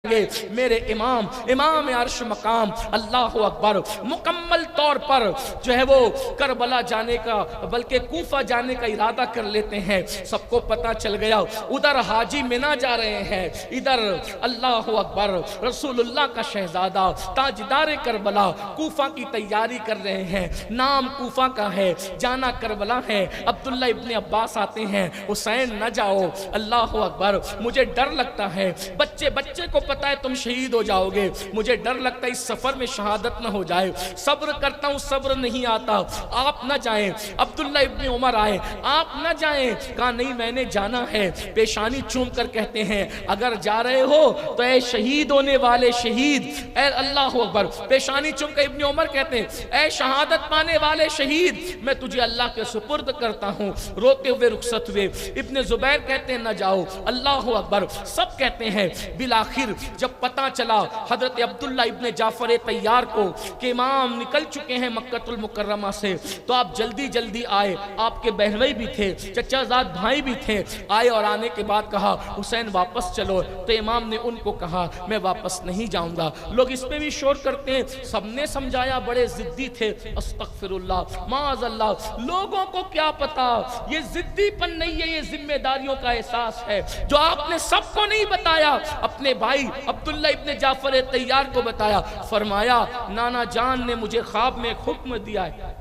میرے امام عرش مقام اللہ اکبر مکمل طور پر جو ہے وہ کربلا جانے کا بلکہ کوفہ جانے کا ارادہ کر لیتے ہیں. سب کو پتا چل گیا ادھر حاجی منا جا رہے ہیں, ادھر اللہ اکبر رسول اللہ کا شہزادہ تاجدار کربلا کوفہ کی تیاری کر رہے ہیں. نام کوفہ کا ہے, جانا کربلا ہے. عبداللہ ابن عباس آتے ہیں, حسین نہ جاؤ, اللہ اکبر مجھے ڈر لگتا ہے, بچے کو پتا ہے تم شہید ہو جاؤ گے, مجھے ڈر لگتا ہے اس سفر میں شہادت نہ ہو جائے, صبر کرتا ہوں صبر نہیں آتا, آپ نہ جائیں. عبداللہ ابن عمر آئے, آپ نہ جائیں. کہا نہیں میں نے جانا ہے. پیشانی چوم کر کہتے ہیں اگر جا رہے ہو تو اے شہید ہونے والے شہید, اے اللہ اکبر. پیشانی چوم کر ابن عمر کہتے ہیں اے شہادت پانے والے شہید, میں تجھے اللہ کے سپرد کرتا ہوں. روتے ہوئے رخصت ہوئے. ابن زبیر کہتے ہیں نہ جاؤ, اللہ اکبر. سب کہتے ہیں. بالآخر جب پتہ چلا حضرت عبداللہ ابن جعفر طیار کو کہ امام نکل چکے ہیں مکہ المکرمہ سے, تو آپ جلدی آئے. آپ کے بہنوئی بھی تھے, چچا زاد بھائی بھی تھے, آئے اور آنے کے بعد کہا حسین واپس چلو. تو امام نے ان کو کہا میں واپس نہیں جاؤں گا. لوگ اس پہ بھی شور کرتے ہیں, سب نے سمجھایا بڑے ضدی تھے. استغفر اللہ معاذ اللہ, لوگوں کو کیا پتا یہ ضدی پن نہیں ہے, یہ ذمہ داریوں کا احساس ہے جو آپ نے سب کو نہیں بتایا, اپنے بھائی عبداللہ ابن جعفر طیار کو بتایا. فرمایا نانا جان نے مجھے خواب میں ایک حکم دیا ہے,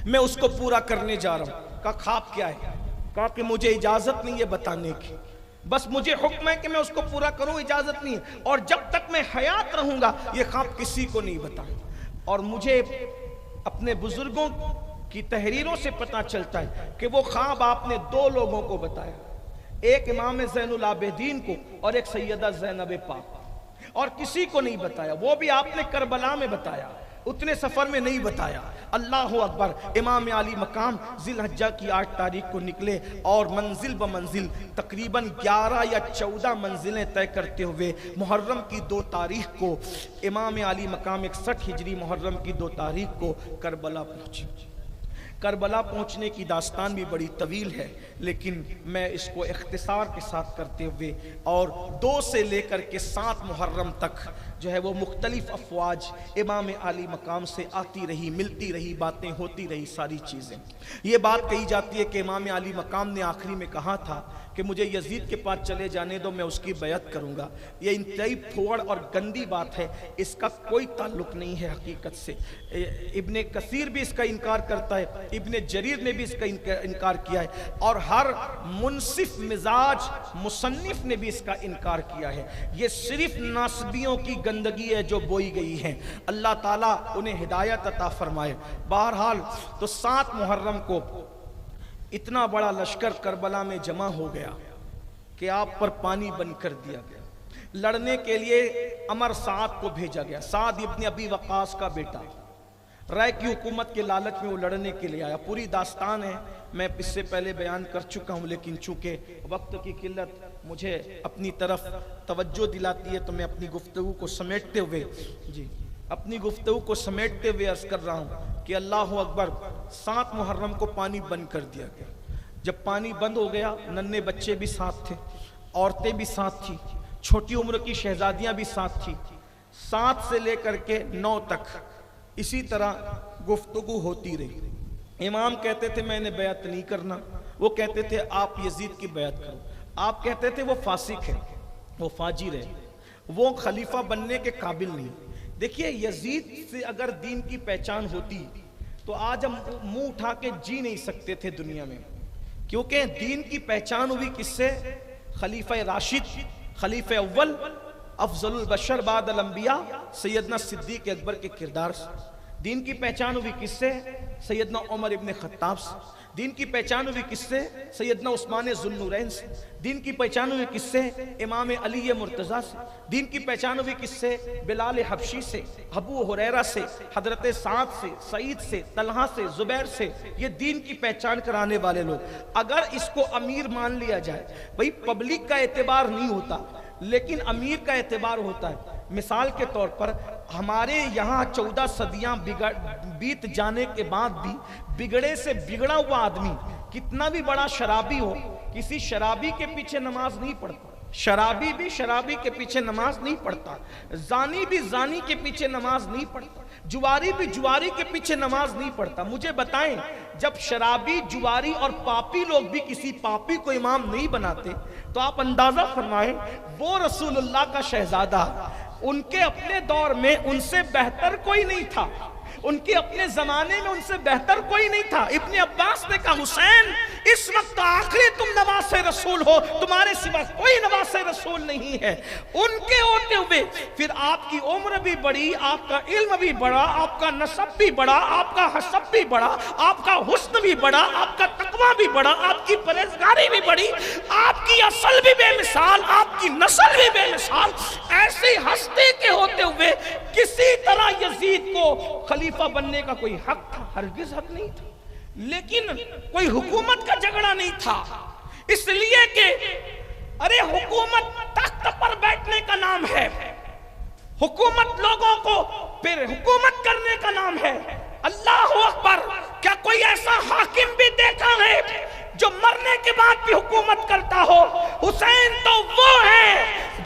میں اس کو پورا کرنے جا رہا ہوں. کہا خواب کیا ہے؟ کہا کہ مجھے اجازت نہیں ہے بتانے کی, بس مجھے حکم ہے کہ میں اس کو پورا کروں, اجازت نہیں ہے, اور جب تک میں حیات رہوں گا یہ خواب کسی کو نہیں بتاؤں. اور مجھے اپنے بزرگوں کی تحریروں سے پتہ چلتا ہے کہ وہ خواب آپ نے دو لوگوں کو بتایا, ایک امام زین العابدین کو اور ایک سیدہ زینب پاک, اور کسی کو نہیں بتایا. وہ بھی آپ نے کربلا میں بتایا, اتنے سفر میں نہیں بتایا. اللہ اکبر. امام علی مقام ذی الحجہ کی 8 تاریخ کو نکلے اور منزل بمنزل تقریباً 11 یا 14 منزلیں طے کرتے ہوئے محرم کی 2 تاریخ کو امام علی مقام 61 ہجری محرم کی 2 تاریخ کو کربلا پہنچے. کربلا پہنچنے کی داستان بھی بڑی طویل ہے, لیکن میں اس کو اختصار کے ساتھ کرتے ہوئے, اور 2 سے لے کر کے 7 محرم تک جو ہے وہ مختلف افواج امام علی مقام سے آتی رہی, ملتی رہی, باتیں ہوتی رہی, ساری چیزیں. یہ بات کہی جاتی ہے کہ امام علی مقام نے آخری میں کہا تھا کہ مجھے یزید کے پاس چلے جانے دو, میں اس کی بیعت کروں گا. یہ انتہائی پھوڑ اور گندی بات ہے, اس کا کوئی تعلق نہیں ہے حقیقت سے. ابن کثیر بھی اس کا انکار کرتا ہے, ابن جریر نے بھی اس کا انکار کیا ہے, اور ہر منصف مزاج مصنف نے بھی اس کا انکار کیا ہے. یہ صرف ناصبیوں کی گندگی ہے جو بوئی گئی ہے, اللہ تعالیٰ انہیں ہدایت عطا فرمائے. بہرحال تو 7 محرم کو اتنا بڑا لشکر کربلا میں جمع ہو گیا کہ آپ پر پانی بند کر دیا گیا. لڑنے کے لیے عمر سعد کو بھیجا گیا. سعد ابن ابی وقاص کا بیٹا, رائے کی حکومت کے لالچ میں وہ لڑنے کے لیے آیا. پوری داستان ہے, میں اس سے پہلے بیان کر چکا ہوں, لیکن چونکہ وقت کی قلت مجھے اپنی طرف توجہ دلاتی ہے تو میں اپنی گفتگو کو سمیٹتے ہوئے عرض کر رہا ہوں کہ اللہ اکبر. 7 محرم کو پانی بند کر دیا گیا. جب پانی بند ہو گیا, ننھے بچے بھی ساتھ تھے, عورتیں بھی ساتھ تھیں, چھوٹی عمر کی شہزادیاں بھی ساتھ تھیں. 7 سے لے کر کے 9 تک اسی طرح گفتگو ہوتی رہی. امام کہتے تھے میں نے بیعت نہیں کرنا, وہ کہتے تھے آپ یزید کی بیعت کرو. آپ کہتے تھے وہ فاسق ہے, وہ فاجر ہے, وہ خلیفہ بننے کے قابل نہیں. دیکھیے یزید سے اگر دین کی پہچان ہوتی تو آج ہم منہ اٹھا کے جی نہیں سکتے تھے دنیا میں, کیونکہ دین کی پہچان ہوئی کس سے؟ خلیفہ راشد, خلیفہ اول, افضل البشر بعد الانبیاء سیدنا صدیق اکبر کے کردار سے. دین کی پہچان ہوئی کس سے؟ سیدنا عمر ابن خطاب سے. دین کی پہچان ہوئی کس سے؟ سیدنا عثمان ذو النورین سے. دین کی پہچان ہوئی کس سے؟ امام علی مرتضیٰ سے. دین کی پہچان ہوئی کس سے؟ بلال حبشی سے, ابو ہریرہ سے, حضرت سعد سے, سعید سے, طلحہ سے, زبیر سے. یہ دین کی پہچان کرانے والے لوگ. اگر اس کو امیر مان لیا جائے, بھئی پبلک کا اعتبار نہیں ہوتا لیکن امیر کا اعتبار ہوتا ہے. مثال کے طور پر ہمارے یہاں 14 صدیاں بیت جانے کے بعد بھی بگڑے سے بگڑا ہوا آدمی کتنا بھی بڑا شرابی ہو, کسی شرابی کے پیچھے نماز نہیں پڑھتا, شرابی بھی شرابی کے پیچھے نماز نہیں پڑھتا، زانی بھی زانی کے پیچھے نماز نہیں پڑھتا، جواری بھی جواری کے پیچھے نماز نہیں پڑھتا۔ مجھے بتائیں، جب شرابی، جواری اور پاپی لوگ بھی کسی پاپی کو امام نہیں بناتے تو آپ اندازہ فرمائیں وہ رسول اللہ کا شہزادہ، ان کے اپنے دور میں ان سے بہتر کوئی نہیں تھا، ان کے اپنے زمانے میں ان سے بہتر کوئی نہیں تھا۔ ابن عباس نے کہا حسین اس وقت آخری تم نواز رسول ہو، تمہارے سوا کوئی نواز رسول نہیں ہے۔ ان کے ہوتے ہوئے پھر آپ کی عمر بھی بڑی، آپ کا علم بھی بڑا، آپ کا نسب بھی بڑا، آپ کا حسب بھی بڑا، آپ کا حسن بھی بڑا، آپ کا تقوی بھی بڑا، آپ کی پرہیزگاری بھی بڑی، آپ کی اصل بھی بے مثال، آپ کی نسل بھی بے مثال۔ ایسی ہستی کے ہوتے ہوئے کسی طرح یزید کو خلیفہ بننے کا کوئی حق تھا؟ ہرگز حق نہیں تھا۔ لیکن کوئی حکومت کا جھگڑا نہیں تھا، اس لیے کہ ارے حکومت تخت پر بیٹھنے کا نام ہے، حکومت لوگوں کو پھر حکومت کرنے کا نام ہے۔ اللہ اکبر! کیا کوئی ایسا حاکم بھی دیکھا ہے جو مرنے کے بعد بھی حکومت کرتا ہو؟ حسین تو وہ ہے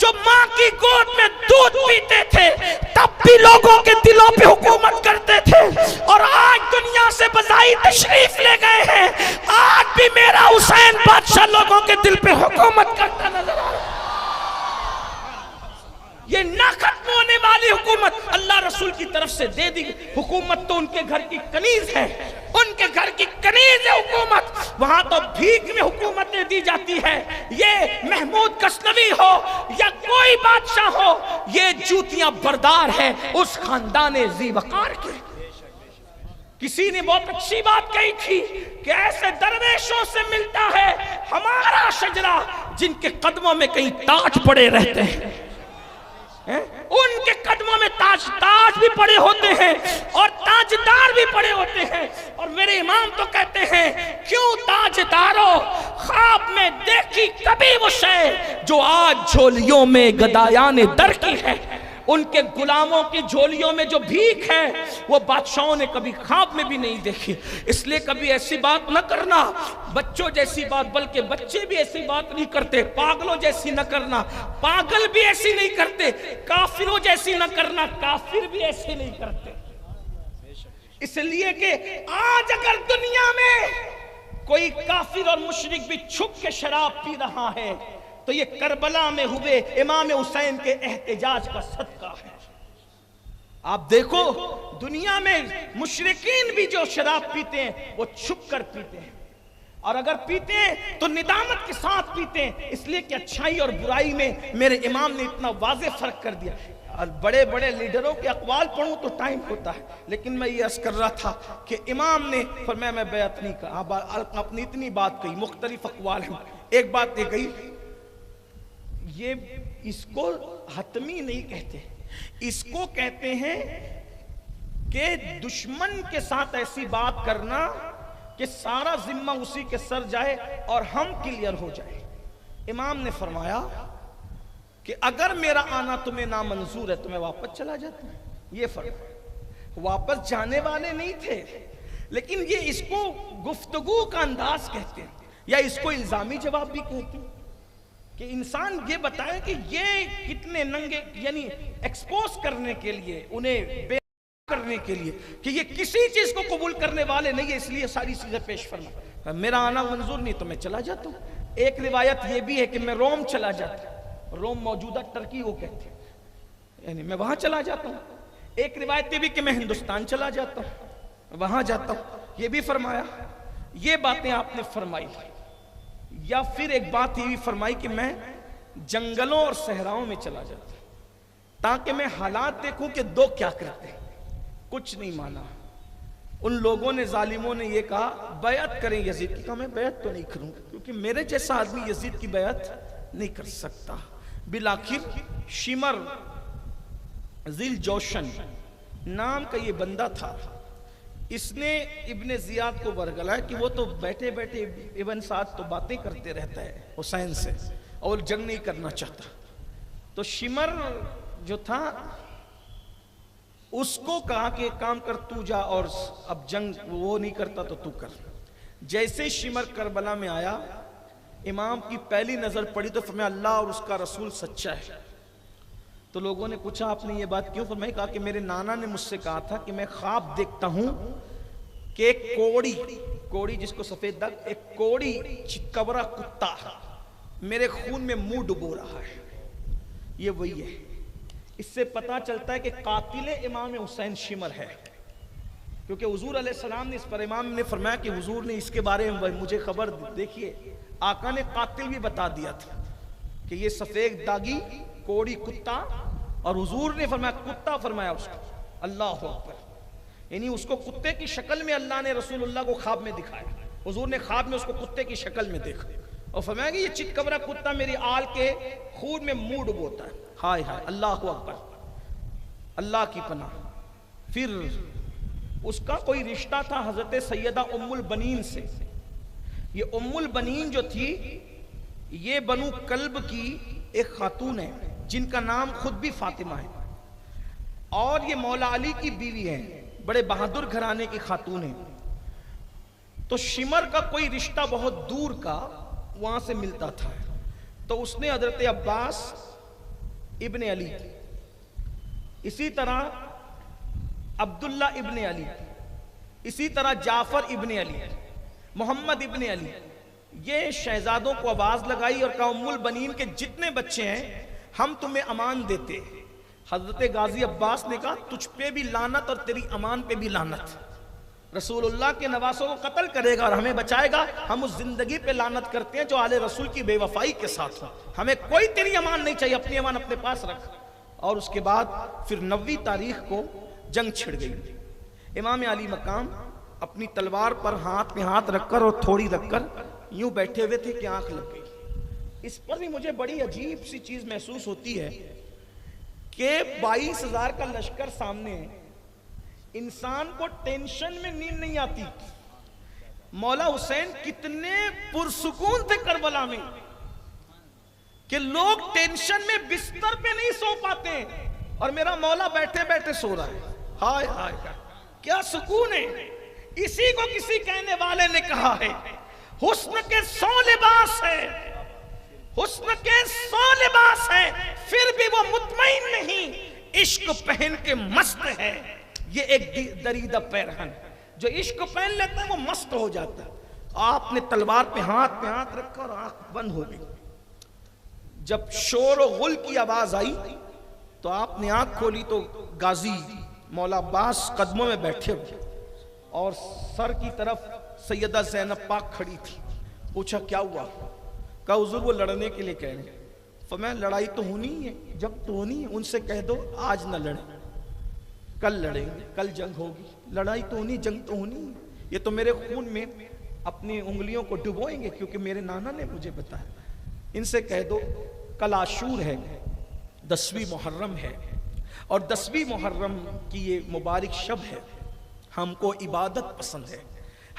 جو ماں کی گود میں دودھ پیتے تھے تب بھی لوگوں کے دلوں پہ حکومت کرتے تھے، اور آج دنیا سے بذائی تشریف لے گئے ہیں، آج بھی میرا حسین بادشاہ لوگوں کے دل پہ حکومت کرتا نظر آ رہا ہے۔ یہ نہ ختم ہونے والی حکومت اللہ رسول کی طرف سے دے دی۔ حکومت تو ان کے گھر کی کنیز ہے، ان کے گھر کی کنیز ہے حکومت، وہاں تو بھیک میں حکومتیں دی جاتی ہے۔ یہ محمود غزنوی ہو یا کوئی بادشاہ ہو، یہ جوتیاں بردار ہے اس خاندان ذی وقار کے۔ کسی نے بہت اچھی بات کہی تھی کہ ایسے درویشوں سے ملتا ہے ہمارا شجرہ جن کے قدموں میں کہیں تاج پڑے رہتے ہیں، ان کے قدموں میں تاج بھی پڑے ہوتے ہیں اور تاجدار بھی پڑے ہوتے ہیں۔ اور میرے امام تو کہتے ہیں کیوں تاجدارو خواب میں دیکھی کبھی وہ شے جو آج جھولیوں میں گدایان در کی ہے۔ ان کے غلاموں کی جھولیوں میں جو بھیک ہے وہ بادشاہوں نے کبھی خواب میں بھی نہیں دیکھی۔ اس لیے کبھی ایسی بات نہ کرنا بچوں جیسی بات، بلکہ بچے بھی ایسی بات نہیں کرتے، پاگلوں جیسی نہ کرنا، پاگل بھی ایسی نہیں کرتے، کافروں جیسی نہ کرنا، کافر بھی ایسی نہیں کرتے۔ اس لیے کہ آج اگر دنیا میں کوئی کافر اور مشرک بھی چھپ کے شراب پی رہا ہے تو یہ کربلا میں ہوئے امام حسین کے احتجاج کا صدقہ ہے۔ آپ دیکھو دنیا میں مشرکین بھی جو شراب پیتے ہیں وہ چھپ کر پیتے ہیں، اور اگر پیتے ہیں تو ندامت کے ساتھ پیتے ہیں، اس لیے کہ اچھائی اور برائی میں میرے امام نے اتنا واضح فرق کر دیا۔ بڑے بڑے لیڈروں کے اقوال پڑھوں تو ٹائم ہوتا ہے، لیکن میں یہ عرض کر رہا تھا کہ امام نے فرمایا میں بیعت نہیں کرا، اپنی اتنی بات کہی، مختلف اقوال ہیں۔ ایک بات یہ کہی، یہ اس کو حتمی نہیں کہتے، اس کو کہتے ہیں کہ دشمن کے ساتھ ایسی بات کرنا کہ سارا ذمہ اسی کے سر جائے اور ہم کلیئر ہو جائے۔ امام نے فرمایا کہ اگر میرا آنا تمہیں نامنظور ہے تو میں واپس چلا جاتا ہوں۔ یہ فرق، واپس جانے والے نہیں تھے، لیکن یہ اس کو گفتگو کا انداز کہتے ہیں، یا اس کو الزامی جواب بھی کہتے ہیں کہ انسان یہ بتائے کہ یہ کتنے ننگے، یعنی ایکسپوز کرنے کے لیے، انہیں بے کرنے کے لیے کہ یہ کسی چیز کو قبول کرنے والے نہیں ہے، اس لیے ساری چیزیں پیش فرما۔ میرا آنا منظور نہیں تو میں چلا جاتا ہوں۔ ایک روایت یہ بھی ہے کہ میں روم چلا جاتا ہوں، روم موجودہ ترکی کو کہتے ہیں، یعنی میں وہاں چلا جاتا ہوں۔ ایک روایت یہ بھی کہ میں ہندوستان چلا جاتا ہوں، وہاں جاتا ہوں۔ یہ بھی فرمایا، یہ باتیں آپ نے فرمائی۔ یا پھر ایک بات یہ بھی فرمائی کہ میں جنگلوں اور صحراؤں میں چلا جاتا ہوں تاکہ میں حالات دیکھوں کہ دو کیا کرتے ہیں۔ کچھ نہیں مانا ان لوگوں نے، ظالموں نے یہ کہا بیعت کریں یزید کی، کہا میں بیعت تو نہیں کروں گا کیونکہ میرے جیسا آدمی یزید کی بیعت نہیں کر سکتا۔ بالآخر شمر ذیل جوشن نام کا یہ بندہ تھا، اس نے ابن زیاد کو ورگلایا کہ وہ تو بیٹھے بیٹھے ابن سعد تو باتیں کرتے رہتا ہے حسین سے اور جنگ نہیں کرنا چاہتا۔ تو شمر جو تھا اس کو کہا کہ ایک کام کر تو جا، اور اب جنگ وہ نہیں کرتا تو تو کر۔ جیسے شمر کربلا میں آیا امام کی پہلی نظر پڑی تو فرمایا اللہ اور اس کا رسول سچا ہے. تو لوگوں نے پوچھا آپ نے یہ بات کیوں فرمائی؟ کہا کہ میرے نانا نے مجھ سے کہا تھا کہ میں خواب دیکھتا ہوں کہ ایک کوڑی جس کو سفید داغ، ایک کوڑی چتکبرا کتا میرے خون میں منہ ڈبو رہا ہے. یہ وہی ہے. اس سے پتہ چلتا ہے کہ قاتل امام حسین شمر ہے، کیونکہ حضور علیہ السلام نے اس پر امام نے فرمایا کہ حضور نے اس کے بارے میں مجھے خبر دیکھیے آقا نے قاتل بھی بتا دیا تھا کہ یہ سفید داغی کوڑی کتا، اور حضور نے فرمایا کتا فرمایا اس کو. اللہ اکبر. یعنی اس کو کتے کی شکل میں اللہ نے رسول اللہ کو خواب میں دکھایا. حضور نے خواب میں اس کو کتے کی شکل میں دیکھا اور فرمایا کہ یہ چتکبرا کتا میری آل کے خون میں منہ ڈبوتا ہے. ہائے ہائے اللہ اکبر، اللہ کی پناہ. پھر اس کا کوئی رشتہ تھا حضرت سیدہ ام البنین سے. یہ ام البنین جو تھی یہ بنو کلب کی ایک خاتون ہے جن کا نام خود بھی فاطمہ ہے، اور یہ مولا علی کی بیوی ہے، بڑے بہادر گھرانے کی خاتون ہے. تو شمر کا کوئی رشتہ بہت دور کا وہاں سے ملتا تھا. تو اس نے حضرت عباس ابن علی، اسی طرح عبداللہ ابن علی، اسی طرح جعفر ابن علی، محمد ابن علی، یہ شہزادوں کو آواز لگائی اور کہا ام البنین کے جتنے بچے ہیں ہم تمہیں امان دیتے. حضرت غازی عباس نے کہا تجھ پہ بھی لعنت اور تیری امان پہ بھی لعنت. رسول اللہ کے نواسوں کو قتل کرے گا اور ہمیں بچائے گا. ہم اس زندگی پہ لعنت کرتے ہیں جو آل رسول کی بے وفائی کے ساتھ ہو. ہمیں کوئی تیری امان نہیں چاہیے، اپنی امان اپنے پاس رکھ. اور اس کے بعد پھر 90 تاریخ کو جنگ چھڑ گئی. امام علی مقام اپنی تلوار پر ہاتھ میں ہاتھ رکھ کر اور تھوڑی رکھ کر یوں بیٹھے ہوئے تھے کہ آنکھ لگ گئی. اس پر بھی مجھے بڑی عجیب سی چیز محسوس ہوتی ہے کہ 22,000 کا لشکر سامنے ہے، انسان کو ٹینشن میں نیند نہیں آتی. مولا حسین کتنے پرسکون تھے کربلا میں کہ لوگ ٹینشن میں بستر پہ نہیں سو پاتے اور میرا مولا بیٹھے بیٹھے سو رہا ہے. ہائے ہائے کیا سکون ہے. اسی کو کسی کہنے والے نے کہا ہے حسن کے 100 لباس ہے، حسن کے 100 لباس ہے پھر بھی وہ مطمئن نہیں، عشق پہن کے مست ہے. یہ ایک دریدہ پیرہن جو عشق پہن لیتا ہے وہ مست ہو جاتا ہے. آپ نے تلوار پہ ہاتھ رکھا اور آنکھ بند ہو گئی. جب شور و غل کی آواز آئی تو آپ نے آنکھ کھولی تو غازی مولا عباس قدموں میں بیٹھے ہوئے اور سر کی طرف سیدہ زینب پاک کھڑی تھی. پوچھا کیا ہوا؟ کہا حضور وہ لڑنے کے لیے کہہ رہے ہیں. فرمایا لڑائی تو ہونی ہے، جب تو ہونی ہے ان سے کہہ دو آج نہ لڑیں، کل لڑیں گے، کل جنگ ہوگی. لڑائی تو ہونی، جنگ تو ہونی ہے. یہ تو میرے خون میں اپنی انگلیوں کو ڈبوئیں گے کیونکہ میرے نانا نے مجھے بتایا. ان سے کہہ دو کل عاشور ہے، 10ویں محرم ہے، اور 10ویں محرم کی یہ مبارک شب ہے. ہم کو عبادت پسند ہے،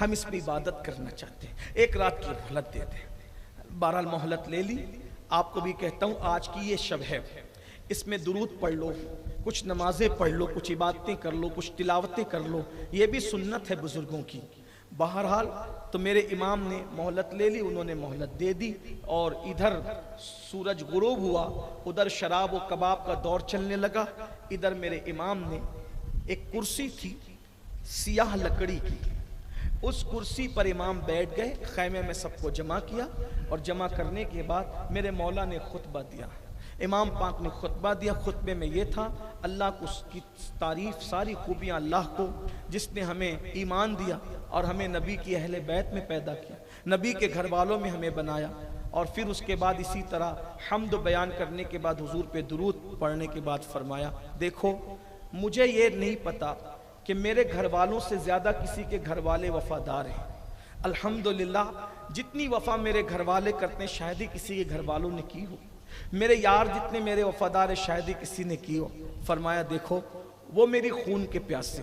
ہم اس پہ عبادت کرنا چاہتے ہیں. ایک رات کی مہلت دے دیں. بہرحال مہلت لے لی. آپ کو بھی کہتا ہوں آج کی یہ شب ہے، اس میں درود پڑھ لو، کچھ نمازیں پڑھ لو، کچھ عبادتیں کر لو، کچھ تلاوتیں کر لو. یہ بھی سنت ہے بزرگوں کی. بہرحال تو میرے امام نے مہلت لے لی، انہوں نے مہلت دے دی. اور ادھر سورج غروب ہوا، ادھر شراب و کباب کا دور چلنے لگا. ادھر میرے امام نے ایک کرسی تھی سیاہ لکڑی کی، اس کرسی پر امام بیٹھ گئے. خیمے میں سب کو جمع کیا اور جمع کرنے کے بعد میرے مولا نے خطبہ دیا. امام پاک نے خطبہ دیا. خطبے میں یہ تھا اللہ کو اس کی تعریف، ساری خوبیاں اللہ کو جس نے ہمیں ایمان دیا اور ہمیں نبی کی اہل بیت میں پیدا کیا، نبی کے گھر والوں میں ہمیں بنایا. اور پھر اس کے بعد اسی طرح حمد بیان کرنے کے بعد حضور پہ درود پڑھنے کے بعد فرمایا دیکھو مجھے یہ نہیں پتا کہ میرے گھر والوں سے زیادہ کسی کے گھر والے وفادار ہیں. الحمدللہ جتنی وفا میرے گھر والے کرتے ہیں شاید ہی کسی کے گھر والوں نے کی ہو. میرے یار جتنے میرے وفادار ہیں شاید ہی کسی نے کی ہو. فرمایا دیکھو وہ میری خون کے پیاسے،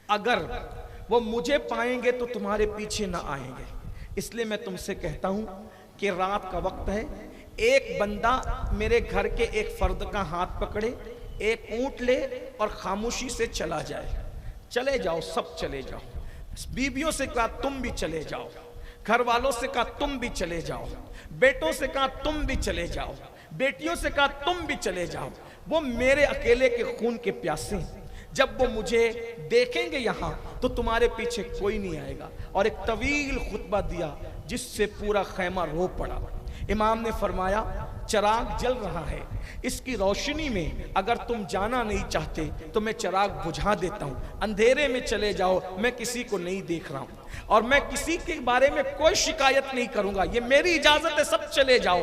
اگر وہ مجھے پائیں گے تو تمہارے پیچھے نہ آئیں گے. اس لیے میں تم سے کہتا ہوں کہ رات کا وقت ہے، ایک بندہ میرے گھر کے ایک فرد کا ہاتھ پکڑے، ایک اونٹ لے اور خاموشی سے چلا جائے. چلے جاؤ، سب چلے جاؤ. بیویوں سے کہا تم بھی چلے جاؤ. گھر والوں سے کہا تم بھی چلے جاؤ، بیٹوں سے کہا تم بھی چلے جاؤ، بیٹیوں سے کہا تم بھی چلے جاؤ، وہ میرے اکیلے کے خون کے پیاسے ہیں، جب وہ مجھے دیکھیں گے یہاں تو تمہارے پیچھے کوئی نہیں آئے گا۔ اور ایک طویل خطبہ دیا جس سے پورا خیمہ رو پڑا۔ امام نے فرمایا چراغ جل رہا ہے، اس کی روشنی میں اگر تم جانا نہیں چاہتے تو میں چراغ بجھا دیتا ہوں، اندھیرے میں چلے جاؤ، میں کسی کو نہیں دیکھ رہا ہوں اور میں کسی کے بارے میں کوئی شکایت نہیں کروں گا، یہ میری اجازت ہے، سب چلے جاؤ۔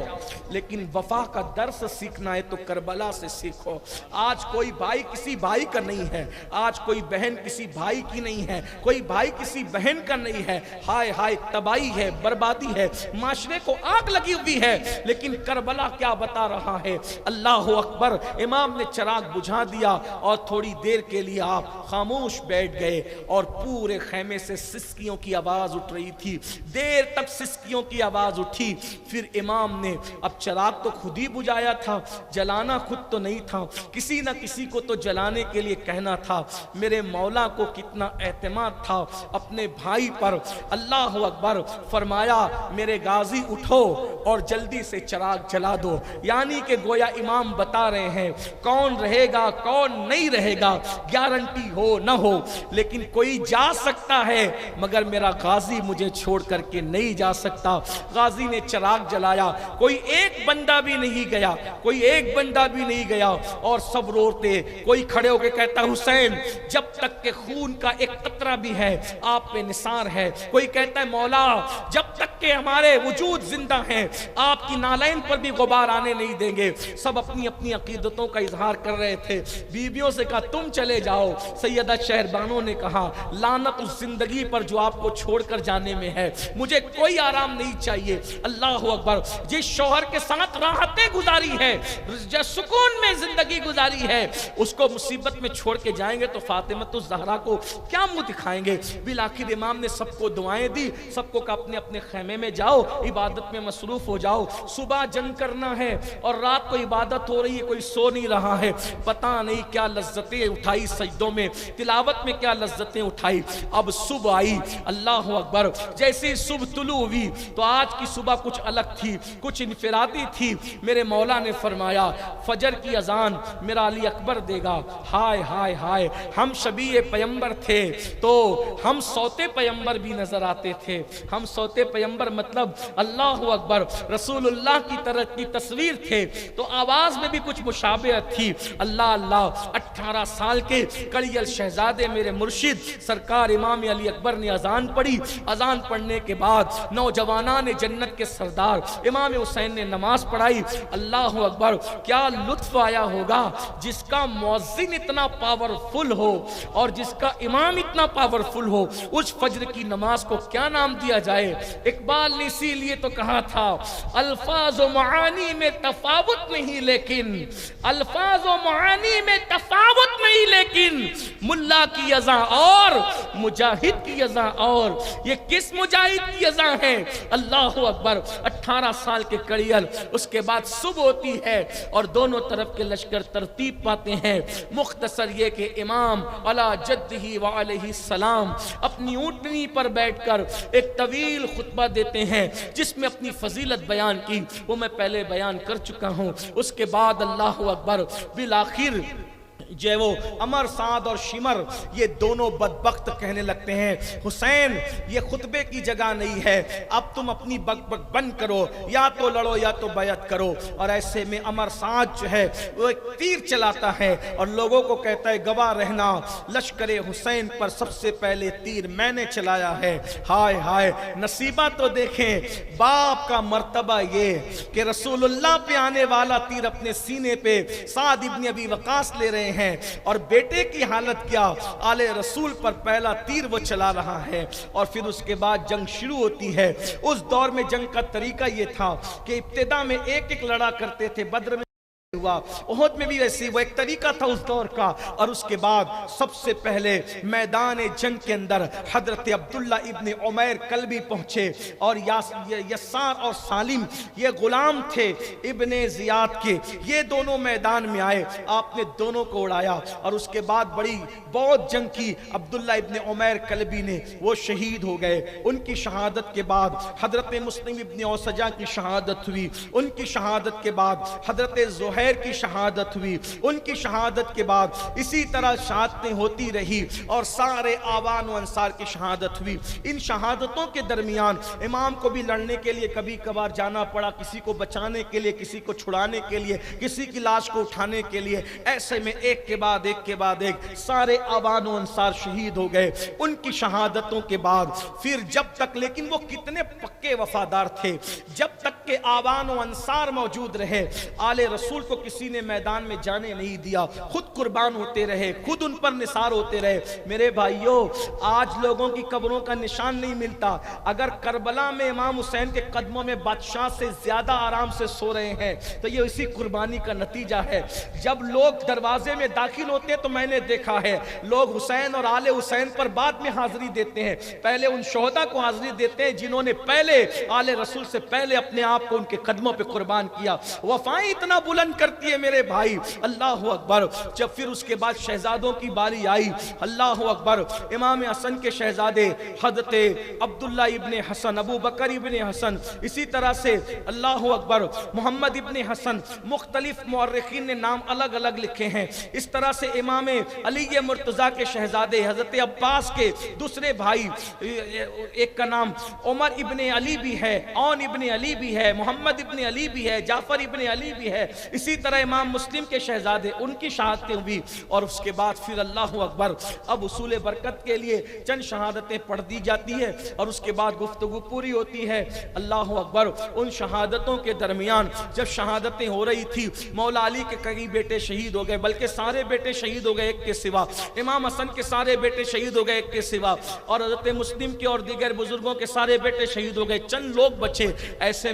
لیکن وفا کا درس سیکھنا ہے تو کربلا سے سیکھو۔ آج کوئی بھائی کسی بھائی کا نہیں ہے، آج کوئی بہن کسی بھائی کی نہیں ہے، کوئی بھائی کسی بہن کا نہیں ہے، ہائے ہائے تباہی ہے، بربادی ہے، معاشرے کو آگ لگی ہوئی ہے۔ لیکن کربلا کیا بتا رہا ہے؟ اللہ اکبر۔ امام نے چراغ بجھا دیا اور تھوڑی دیر کے لیے آپ خاموش بیٹھ گئے اور پورے خیمے سے سسکیوں کی آواز اٹھ رہی تھی، دیر تک سسکیوں کی آواز اٹھی۔ پھر امام نے اب چراغ تو خود ہی بجھایا تھا، جلانا خود تو نہیں تھا، کسی نہ کسی کو تو جلانے کے لیے کہنا تھا۔ میرے مولا کو کتنا اعتماد تھا اپنے بھائی پر۔ اللہ اکبر۔ فرمایا میرے غازی اٹھو اور جلدی سے چراغ جلا دو، یعنی کہ گویا امام بتا رہے ہیں کون رہے گا کون نہیں رہے گا گارنٹی ہو نہ ہو، لیکن کوئی جا سکتا ہے مگر میرا غازی مجھے چھوڑ کر کے نہیں جا سکتا۔ غازی نے چراغ جلایا، کوئی ایک بندہ بھی نہیں گیا، کوئی ایک بندہ بھی نہیں گیا اور سب روتے۔ کوئی کھڑے ہو کے کہتا حسین جب تک کہ خون کا ایک قطرہ بھی ہے آپ پہ نثار ہے۔ کوئی کہتا ہے مولا جب تک کہ ہمارے وجود زندہ ہیں آپ کی نالین پر بھی غبار آنے نہیں دیں گے۔ سب اپنی اپنی عقیدتوں کا اظہار کر رہے تھے۔ بیویوں سے کہا تم چلے جاؤ۔ سیدہ شہربانوں نے کہا لعنت اس زندگی پر جو آپ کو چھوڑ کر جانے میں ہے، مجھے کوئی آرام نہیں چاہیے۔ اللہ اکبر۔ جس شوہر کے ساتھ راحتیں گزاری ہے، جس سکون میں زندگی گزاری ہے، اس کو مصیبت میں چھوڑ کے جائیں گے تو فاطمہ الزہرا کو کیا منہ دکھائیں گے؟ بالآخر امام نے سب کو دعائیں دی، سب کو کہا اپنے اپنے خیمے میں جاؤ، عبادت میں مصروف ہو جاؤ۔ صبح جنگ کرنا ہے اور رات کو عبادت ہو رہی ہے، کوئی سو نہیں رہا ہے، پتہ نہیں کیا لذتیں اٹھائی سجدوں میں، تلاوت میں کیا لذتیں اٹھائی۔ اب صبح آئی، اللہ اکبر۔ جیسے صبح طلوع ہوئی تو آج کی صبح کچھ الگ تھی، کچھ انفرادی تھی۔ میرے مولا نے فرمایا فجر کی اذان میرا علی اکبر دے گا۔ ہائے ہائے ہائے، ہم شبیہ پیمبر تھے تو ہم سوتے پیمبر بھی نظر آتے تھے۔ ہم سوتے پیمبر مطلب اللہ اکبر رسول اللہ کی طرح کی تصویر تھے تو آواز میں بھی کچھ مشابہت تھی۔ اللہ اللہ۔ 18 سال کے کڑیل شہزادے میرے مرشد سرکار امام علی اکبر نے اذان پڑھی۔ اذان پڑھنے کے بعد نوجوانان جنت کے سردار امام حسین نے نماز پڑھائی۔ اللہ اکبر۔ کیا لطف آیا ہوگا جس کا مؤذن اتنا پاورفل ہو اور جس کا امام اتنا پاورفل ہو، اس فجر کی نماز کو کیا نام دیا جائے؟ اقبال نے اسی لیے تو کہا تھا الفاظ و معانی میں تفاوت نہیں لیکن الفاظ و معانی میں تفاوت نہیں لیکن ملا کی اذان اور مجاہد کی اذان اور۔ یہ کس مجاہد کی اذان ہے؟ اللہ اکبر۔ 18 سال کے کڑیل، اس کے بعد صبح ہوتی ہے اور دونوں طرف کے لشکر ترتیب پاتے ہیں۔ مختصر یہ کہ امام علی جدہ وعلیہ السلام اپنی اونٹنی پر بیٹھ کر ایک طویل خطبہ دیتے ہیں جس میں اپنی فضیلت بیان کی، وہ میں پہلے بیان کر چکا ہوں۔ اس کے بعد اللہ اکبر بالآخر جو وہ عمر سعد اور شمر یہ دونوں بدبخت کہنے لگتے ہیں حسین یہ خطبے کی جگہ نہیں ہے، اب تم اپنی بک بک بند کرو، یا تو لڑو یا تو بیعت کرو۔ اور ایسے میں عمر سعد جو ہے وہ ایک تیر چلاتا ہے اور لوگوں کو کہتا ہے گواہ رہنا لشکر حسین پر سب سے پہلے تیر میں نے چلایا ہے۔ ہائے ہائے نصیبہ تو دیکھیں باپ کا مرتبہ یہ کہ رسول اللہ پہ آنے والا تیر اپنے سینے پہ سعد ابن ابی وقاص لے رہے ہیں اور بیٹے کی حالت کیا، آل رسول پر پہلا تیر وہ چلا رہا ہے۔ اور پھر اس کے بعد جنگ شروع ہوتی ہے۔ اس دور میں جنگ کا طریقہ یہ تھا کہ ابتدا میں ایک ایک لڑا کرتے تھے۔ بدر میں ہوا، احد میں بھی ویسی، وہ ایک طریقہ تھا اس دور کا۔ اور اس کے بعد سب سے پہلے میدان جنگ کے اندر حضرت عبداللہ ابن عمیر کلبی پہنچے، اور یسار اور سالم یہ غلام تھے ابن زیاد کے، یہ دونوں میدان میں آئے، آپ نے دونوں کو اڑایا، اور اس کے بعد بڑی بہت جنگ کی عبداللہ ابن عمیر کلبی نے، وہ شہید ہو گئے۔ ان کی شہادت کے بعد حضرت مسلم ابن اوسجہ کی شہادت ہوئی، ان کی شہادت کے بعد حضرت زہیر کی شہادت ہوئی، ان کی شہادت کے بعد اسی طرح شہادتیں ہوتی رہی، اور سارے آوان و انصار کی شہادت ہوئی۔ ان شہادتوں کے درمیان امام کو بھی لڑنے کے لیے کبھی کبھار جانا پڑا، کسی کو بچانے کے لیے، کسی کو چھڑانے کے لیے، کسی کی لاش کو اٹھانے کے لیے، ایسے میں ایک کے بعد ایک کے بعد ایک سارے آوان و انصار شہید ہو گئے۔ ان کی شہادتوں کے بعد پھر جب تک، لیکن وہ کتنے پکے وفادار تھے، جب تک کہ آوان و انصار موجود رہے، آل رسول کو کسی نے میدان میں جانے نہیں دیا، خود قربان ہوتے رہے، خود ان پر نثار ہوتے رہے۔ میرے بھائیوں، آج لوگوں کی قبروں کا نشان نہیں ملتا، اگر کربلا میں امام حسین کے قدموں میں بادشاہ سے زیادہ آرام سے سو رہے ہیں تو یہ اسی قربانی کا نتیجہ ہے۔ جب لوگ دروازے میں داخل ہوتے ہیں تو میں نے دیکھا ہے لوگ حسین اور آل حسین پر بعد میں حاضری دیتے ہیں، پہلے ان شہداء کو حاضری دیتے ہیں جنہوں نے پہلے آل رسول سے پہلے اپنے آپ کو ان کے قدموں پہ قربان کیا۔ وفائیں اتنا بلند کرتی ہے میرے بھائی، اللہ اکبر۔ جب پھر اس کے بعد شہزادوں کی باری آئی، اللہ اکبر، امام حسن کے شہزادے حضرت عبداللہ ابن حسن، ابو بکر ابن حسن، اسی طرح سے اللہ اکبر محمد ابن حسن، مختلف مورخین نے نام الگ الگ لکھے ہیں۔ اس طرح سے امام علی مرتضیٰ کے شہزادے حضرت عباس کے دوسرے بھائی، ایک کا نام عمر ابن علی بھی ہے، عون ابن علی بھی ہے، محمد ابن علی بھی ہے، جعفر ابن علی بھی ہے، اسی طرح امام مسلم کے شہزادے، ان کی شہادتیں ہوئی۔ اور اس کے بعد پھر اللہ اکبر، اب اصول برکت کے لیے چند شہادتیں پڑھ دی جاتی ہے اور اس کے بعد گفتگو پوری ہوتی ہے۔ اللہ اکبر، ان شہادتوں کے درمیان جب شہادتیں ہو رہی تھی، مولا علی کے کئی بیٹے شہید ہو گئے، بلکہ سارے بیٹے شہید ہو گئے ایک کے سوا، امام حسن کے سارے بیٹے شہید ہو گئے ایک کے سوا، اور حضرت مسلم کے اور دیگر بزرگوں کے سارے بیٹے شہید ہو گئے، چند لوگ بچے۔ ایسے